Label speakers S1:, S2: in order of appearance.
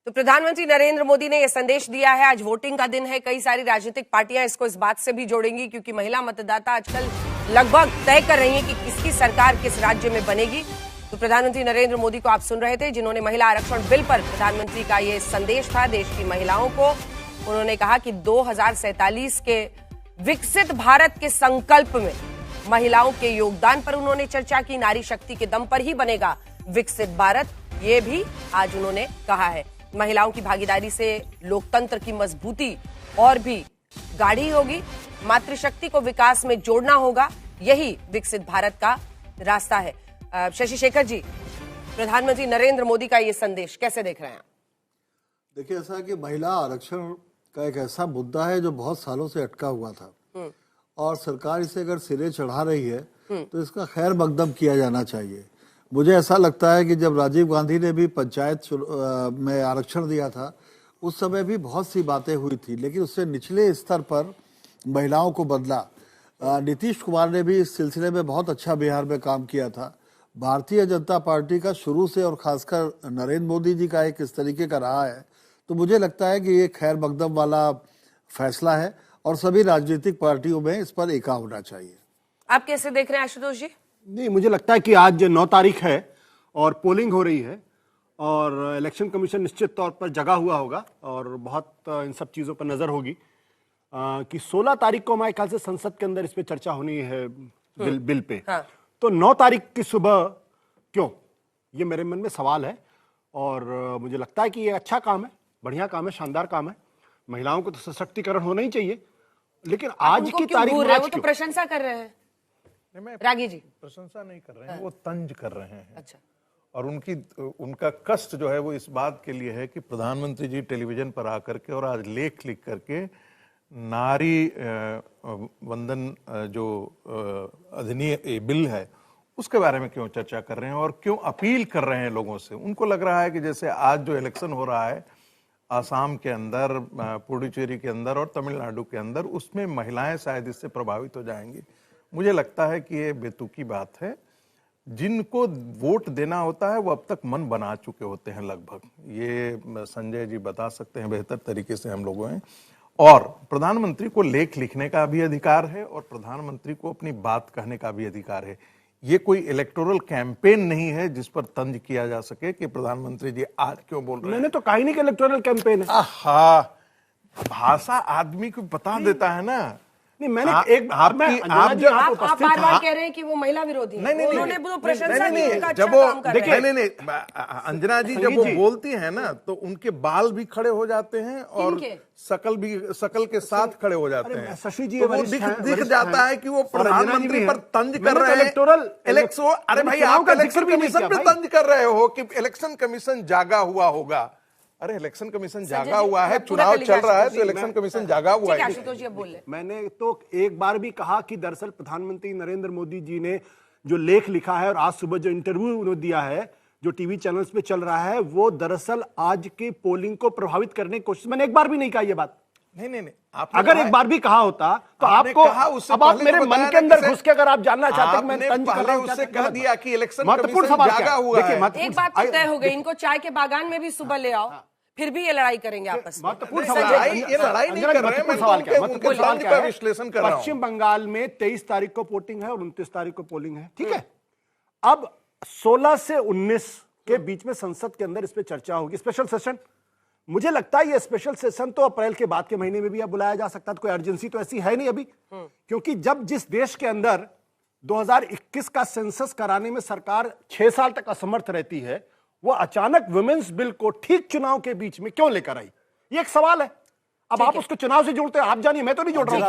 S1: तो प्रधानमंत्री नरेंद्र मोदी ने यह संदेश दिया है। आज वोटिंग का दिन है। कई सारी राजनीतिक पार्टियां इसको इस बात से भी जोड़ेंगी क्योंकि महिला मतदाता आजकल लगभग तय कर रही हैं कि किसकी सरकार किस राज्य में बनेगी। तो प्रधानमंत्री नरेंद्र मोदी को आप सुन रहे थे, जिन्होंने महिला आरक्षण बिल पर प्रधानमंत्री का ये संदेश था देश की महिलाओं को। उन्होंने कहा कि 2047 के विकसित भारत के संकल्प में महिलाओं के योगदान पर उन्होंने चर्चा की। नारी शक्ति के दम पर ही बनेगा विकसित भारत, ये भी आज उन्होंने कहा है। महिलाओं की भागीदारी से लोकतंत्र की मजबूती और भी गाढ़ी होगी। मातृशक्ति को विकास में जोड़ना होगा, यही विकसित भारत का रास्ता है। शशि शेखर जी, प्रधानमंत्री नरेंद्र मोदी का ये संदेश कैसे देख रहे हैं?
S2: देखिए, ऐसा कि महिला आरक्षण का एक ऐसा मुद्दा है जो बहुत सालों से अटका हुआ था और सरकार इसे अगर सिरे चढ़ा रही है तो इसका खैर मकदम किया जाना चाहिए। मुझे ऐसा लगता है कि जब राजीव गांधी ने भी पंचायत में आरक्षण दिया था उस समय भी बहुत सी बातें हुई थी, लेकिन उससे निचले स्तर पर महिलाओं को बदला। नीतीश कुमार ने भी इस सिलसिले में बहुत अच्छा बिहार में काम किया था। भारतीय जनता पार्टी का शुरू से और खासकर नरेंद्र मोदी जी का एक इस तरीके का रहा है, तो मुझे लगता है कि ये खैर मकदम वाला फैसला है और सभी राजनीतिक पार्टियों में इस पर एका होना चाहिए।
S1: आप कैसे देख रहे हैं आशुतोष जी?
S3: नहीं, मुझे लगता है कि आज 9 तारीख है और पोलिंग हो रही है और इलेक्शन कमीशन निश्चित तौर पर जगा हुआ होगा और बहुत इन सब चीज़ों पर नज़र होगी कि 16 तारीख को हमारे ख्याल से संसद के अंदर इस पर चर्चा होनी है बिल पे।
S1: हाँ।
S3: तो 9 तारीख की सुबह क्यों, ये मेरे मन में सवाल है और मुझे लगता है कि ये अच्छा काम है, बढ़िया काम है, शानदार काम है। महिलाओं को तो सशक्तिकरण होना ही चाहिए, लेकिन आज की तारीख में
S1: वो तो प्रशंसा कर रहे हैं। रागी जी
S4: प्रशंसा नहीं कर रहे हैं, वो तंज कर रहे हैं।
S1: अच्छा। और
S4: उनका कष्ट जो है वो इस बात के लिए है कि प्रधानमंत्री जी टेलीविजन पर आकर के और आज लेख लिख करके नारी वंदन जो अधिनियम बिल है उसके बारे में क्यों चर्चा कर रहे हैं और क्यों अपील कर रहे हैं लोगों से। उनको लग रहा है कि जैसे आज जो इलेक्शन हो रहा है आसाम के अंदर, पुडुचेरी के अंदर और तमिलनाडु के अंदर, उसमें महिलाएं शायद इससे प्रभावित हो जाएंगी। मुझे लगता है कि ये बेतुकी बात है। जिनको वोट देना होता है वो अब तक मन बना चुके होते हैं लगभग। ये संजय जी बता सकते हैं बेहतर तरीके से हम लोगों हैं। और प्रधानमंत्री को लेख लिखने का भी अधिकार है और प्रधानमंत्री को अपनी बात कहने का भी अधिकार है। ये कोई इलेक्टोरल कैंपेन नहीं है जिस पर तंज किया जा सके कि प्रधानमंत्री जी आज क्यों बोल रहे हैं।
S3: मैंने तो कहा ही नहीं कि इलेक्टोरल कैंपेन है।
S4: आहा, भाषा आदमी को बता देता है ना।
S3: नहीं, मैंने
S1: आप बार-बार कह रहे हैं कि वो महिला विरोधी है। उन्होंने वो प्रशंसा की, उनका अच्छा काम कर रहे हैं।
S4: नहीं, अंजना जी जब वो बोलती है ना तो उनके बाल भी खड़े हो जाते हैं और शकल के साथ खड़े हो जाते हैं।
S3: शशि जी,
S4: तो वो दिख जाता है कि वो प्रधानमंत्री पर तंज कर रहे हैं। अरे भाई, आप इलेक्शन कमीशन पे तंज कर रहे हो कि इलेक्शन कमीशन जागा हुआ होगा। अरे इलेक्शन कमीशन जागा हुआ है, चुनाव चल रहा है तो इलेक्शन कमीशन जागा हुआ है।
S3: मैंने तो एक बार भी कहा कि दरअसल प्रधानमंत्री नरेंद्र मोदी जी ने जो लेख लिखा है और आज सुबह जो इंटरव्यू उन्होंने दिया है जो टीवी चैनल्स पे चल रहा है, वो दरअसल आज के पोलिंग को प्रभावित करने की कोशिश। मैंने एक बार भी नहीं कहा ये बात।
S4: नहीं,
S3: अगर एक बार भी कहा होता तो आपको, अब आप मेरे मन के अंदर घुस के अगर आप जानना चाहते हैं मैं तंज कर रहा हूं,
S4: उससे कह दिया कि इलेक्शन
S3: महत्वपूर्ण सवाल जागा हुआ है।
S1: एक बात तो तय हो गई, इनको चाय के बागान में भी सुबह ले आओ, फिर भी ये लड़ाई करेंगे आपस में।
S3: महत्वपूर्ण सवाल,
S4: ये लड़ाई नहीं कर रहे हैं, मैं सवाल क्या विश्लेषण कर रहा हूं।
S3: पश्चिम बंगाल में 23 तारीख को वोटिंग है और 29 तारीख को पोलिंग है, ठीक है। अब 16 से 19 के बीच में संसद के अंदर इस पे चर्चा होगी, स्पेशल सेशन। मुझे लगता है ये स्पेशल सेशन तो अप्रैल के बाद के महीने में भी अब बुलाया जा सकता है। कोई अर्जेंसी तो ऐसी है नहीं अभी, क्योंकि जब जिस देश के अंदर 2021 का सेंसस कराने में सरकार 6 साल तक असमर्थ रहती है, वो अचानक वुमेन्स बिल को ठीक चुनाव के बीच में क्यों लेकर आई, ये एक सवाल है। अब आप उसको चुनाव से जोड़ते हैं, आप जानिए, मैं तो नहीं जोड़ रहा हूं।